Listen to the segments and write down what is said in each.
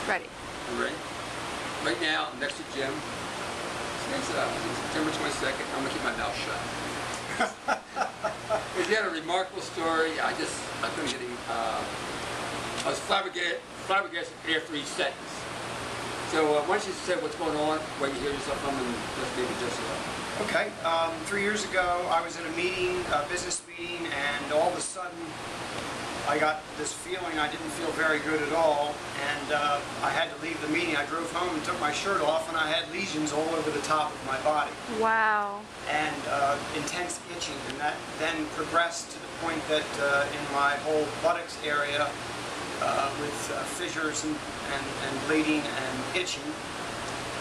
Ready. You ready? Right now, next to Jim. It's September 22nd. I'm gonna keep my mouth shut. He had a remarkable story. I couldn't get him. I was flabbergasted after each sentence. So why don't you say what's going on, where you hear yourself from, and let's maybe just Okay. 3 years ago, I was in a meeting, a business meeting, and all of a sudden, I got this feeling I didn't feel very good at all, and I had to leave the meeting. I drove home and took my shirt off, and I had lesions all over the top of my body. Wow. And intense itching, and that then progressed to the point that in my whole buttocks area with fissures and bleeding and itching.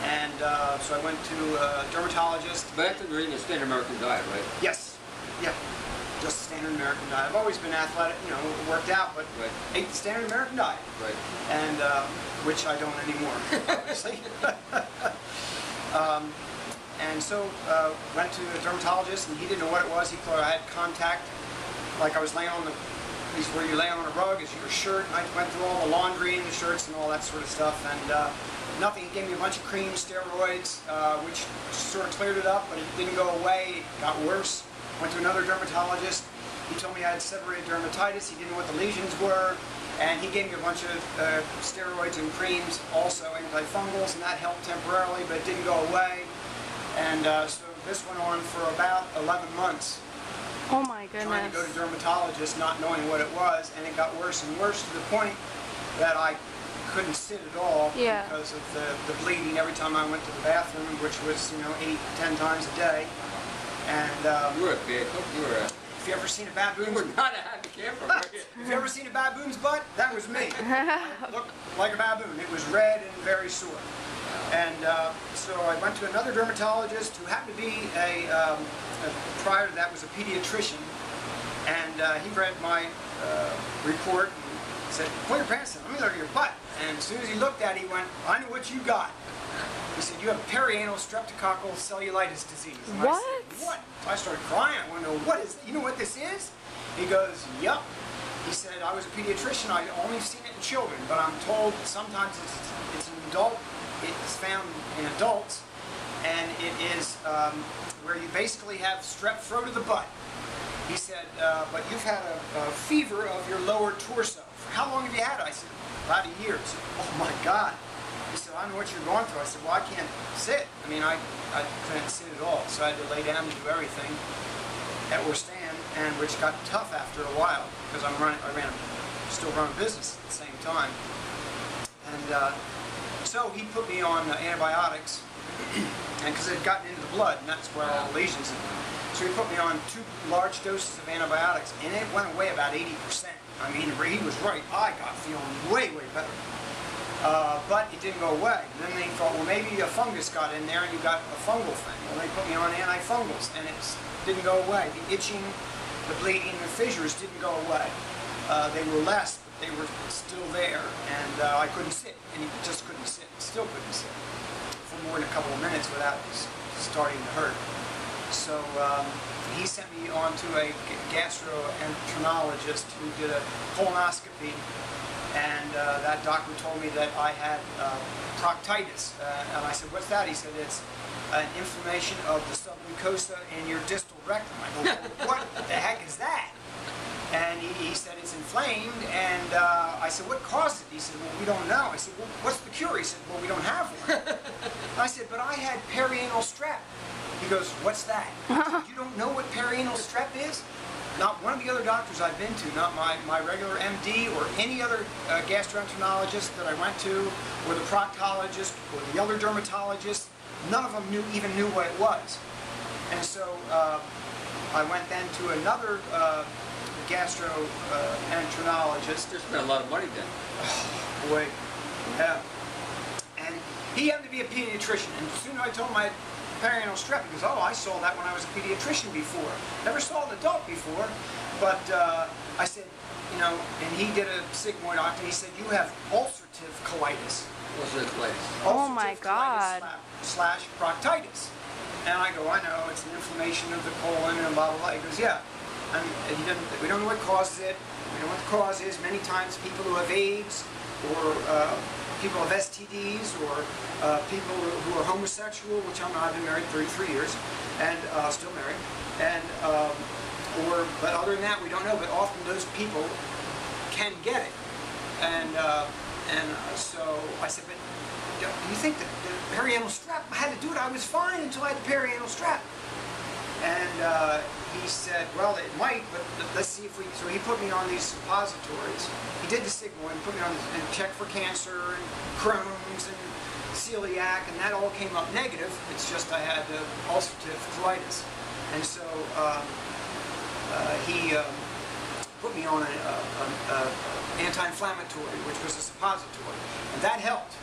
And so I went to a dermatologist. But after reading a standard American diet, right? Yes. Yeah. Just standard American diet. I've always been athletic, you know, worked out, but ate the standard American diet. Right. And which I don't anymore, obviously. And so went to a dermatologist, and he didn't know what it was. He thought I had contact, like I was laying on the, where you lay on a rug is your shirt. I went through all the laundry and the shirts and all that sort of stuff, and nothing. He gave me a bunch of creams, steroids, which sort of cleared it up, but it didn't go away. It got worse. Went to another dermatologist. He told me I had seborrheic dermatitis. He didn't know what the lesions were, and he gave me a bunch of steroids and creams, also antifungals, and that helped temporarily, but it didn't go away. And so this went on for about 11 months. Oh my goodness. Trying to go to dermatologists, not knowing what it was, and it got worse and worse to the point that I couldn't sit at all because of the bleeding every time I went to the bathroom, which was, you know, 8 to 10 times a day. And you were a big cook. You were a... If you ever seen a baboon's... You were not a happy camper, were you? If you ever seen a baboon's butt, that was me. It looked like a baboon. It was red and very sore. And so I went to another dermatologist who happened to be prior to that was a pediatrician. And he read my report and said, "Pull your pants down, let me look at your butt." And as soon as he looked at it, he went, "I know what you got." He said, "You have perianal streptococcal cellulitis disease." And what? I said, "What?" So I started crying. I want to know, what is, you know what this is? He goes, "Yup." He said, "I was a pediatrician. I've only seen it in children, but I'm told sometimes it's an adult. It's found in adults, and it is where you basically have strep throat of the butt." He said, "But you've had a fever of your lower torso. For how long have you had it?" I said, "About a year." He said, "Oh my God." He said, "I don't know what you're going through." I said, "Well, I can't sit. I mean, I couldn't sit at all, so I had to lay down and do everything or stand, and which got tough after a while because still run a business at the same time." And so he put me on antibiotics, and because it had gotten into the blood, and that's where all the lesions are. So he put me on 2 large doses of antibiotics, and it went away about 80%. I mean, he was right. I got feeling way, way better. But it didn't go away. And then they thought, well, maybe a fungus got in there and you got a fungal thing. Well, they put me on antifungals, and it didn't go away. The itching, the bleeding, the fissures didn't go away. They were less, but they were still there, and I couldn't sit, and you just couldn't sit, still couldn't sit for more than a couple of minutes without starting to hurt. So he sent me on to a gastroenterologist who did a colonoscopy, and that doctor told me that I had proctitis. And I said, "What's that?" He said, "It's an inflammation of the submucosa in your distal rectum." I go, "Well, what the heck is that?" And he said, "It's inflamed." And I said, "What caused it?" He said, "Well, we don't know." I said, "Well, what's the cure?" He said, "Well, we don't have one." And I said, "But I had perianal strep." He goes, "What's that?" I said, "You don't know what perianal strep is?" Not one of the other doctors I've been to, not my regular MD or any other gastroenterologist that I went to, or the proctologist, or the other dermatologist, none of them even knew what it was. And so I went then to another gastroenterologist. You spent a lot of money then. Oh, boy, yeah. And he happened to be a pediatrician, and as soon as I told him I had perianal strep, he goes, "Oh, I saw that when I was a pediatrician before. Never saw an adult before." But I said, you know, and he did a sigmoid doctor, and he said, "You have ulcerative colitis." Ulcerative colitis. Oh my God. Slash proctitis. And I go, "I know, it's an inflammation of the colon," and blah, blah, blah. He goes, "Yeah." And we don't know what causes it. We don't know what the cause is. Many times people who have AIDS or people of STDs or people who are homosexual, which I'm not. I've been married 33 years and still married. And but other than that, we don't know. But often those people can get it. And so I said, but do you think that the perianal strap, I had to do it, I was fine until I had the perianal strap. And he said, well, it might, but let's see if we, so he put me on these suppositories. He did the signal and put me on this, and checked for cancer and Crohn's and celiac, and that all came up negative. It's just I had ulcerative colitis. And so he put me on an anti-inflammatory, which was a suppository. And that helped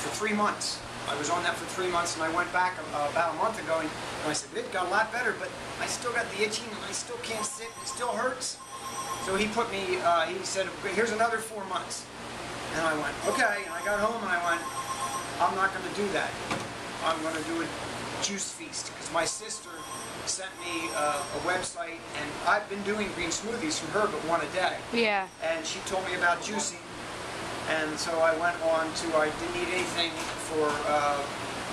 for 3 months. I was on that for 3 months, and I went back about a month ago, and I said, it got a lot better, but I still got the itching, and I still can't sit, it still hurts. So he put me, he said, here's another 4 months. And I went, okay, and I got home, and I went, I'm not going to do that. I'm going to do a juice feast, because my sister sent me a website, and I've been doing green smoothies from her, but one a day. Yeah. And she told me about juicing. And so I went on to, I didn't eat anything for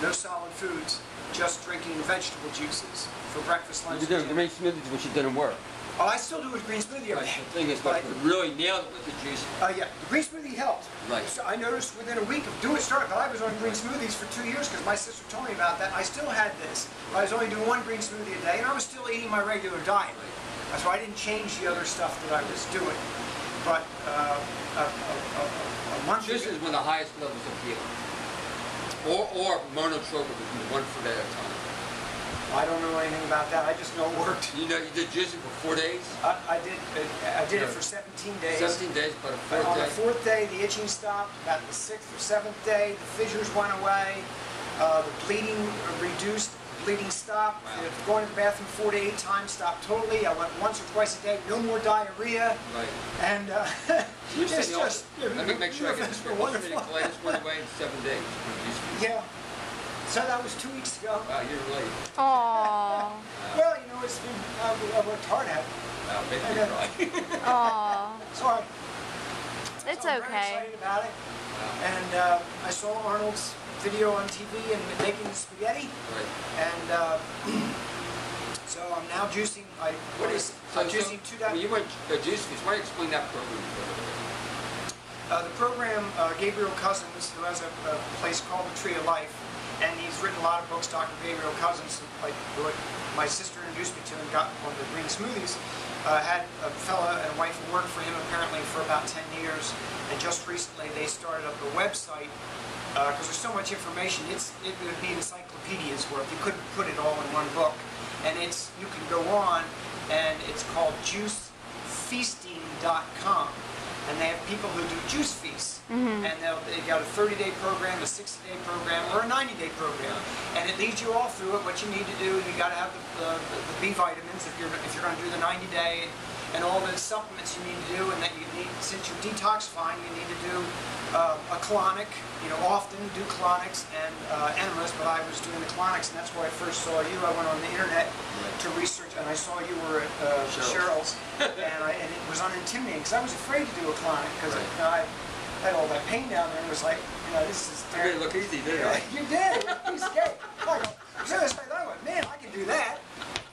no solid foods, just drinking vegetable juices for breakfast, lunch, You're doing green smoothies, which didn't work. Oh, I still do a green smoothie every day. The thing is, but really nailed it with the juice. Yeah, the green smoothie helped. Right. So I noticed within a week of doing but I was on green smoothies for 2 years because my sister told me about that. I still had this. I was only doing one green smoothie a day, and I was still eating my regular diet. Right. So I didn't change the other stuff that I was doing. But a month Juice is one of the highest levels of healing. Or monotropic, which is 1 foot at a time. I don't know anything about that. I just know it worked. You know, you did juicing for 4 days? I did it for 17 days. 17 days, but a 4th on day. the 4th day, the itching stopped. About the 6th or 7th day, the fissures went away. The bleeding reduced. Bleeding stopped. Wow. Going to the bathroom 4 to 8 times stopped totally. I went once or twice a day. No more diarrhea. Right. And it's just. Let me make sure I get this right. Ulcerative colitis went away in 7 days. Yeah. So that was 2 weeks ago. Wow, you're late. Aww. Well, you know, it's been, I worked hard at it. Wow, make me cry. Aww. Sorry. It's So I'm very okay. excited about it. Wow. And I saw Arnold's video on TV and making the spaghetti. Right. And so I'm now juicing. I'm juicing 2 When you went juice feast, why don't you explain that program? The program, Gabriel Cousins, who has a place called The Tree of Life, and he's written a lot of books, Dr. Gabriel Cousins, who my sister introduced me to and got on the green smoothies, had a fella and a wife who worked for him apparently for about 10 years, and just recently they started up a website, because there's so much information, it would be encyclopedia's worth, you couldn't put it all in one book, and you can go on, and it's called juicefeasting.com. And they have people who do juice feasts. And they've got a 30-day program, a 60-day program, or a 90-day program. And it leads you all through it, what you need to do. You got to have the B vitamins if you're going to do the 90-day, and all the supplements you need to do. And that you need, since you're detoxifying, you need to do a colonic. You know, often do colonics and enemas, but I was doing the colonics, and that's where I first saw you. I went on the internet to research, and I saw you were at Cheryl's, and it was unintimidating because I was afraid to do a colonic because I had all that pain down there, and it was like, you know, this is. I made it look easy, didn't I? You did. It was a piece of cake. I went, man, I can do that.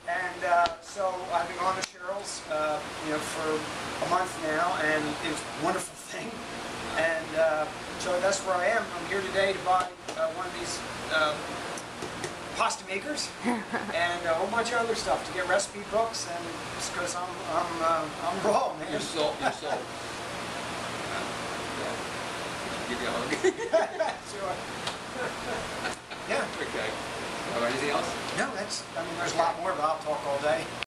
And so I've been going to Cheryl's, you know, for a month now, and it was a wonderful thing. And so that's where I am. I'm here today to buy one of these pasta makers and a whole bunch of other stuff to get recipe books, and just because I'm raw, man. You're sold. Give you a hug. Sure. Yeah. Okay. Anything else? No, I mean, there's a lot more, but I'll talk all day.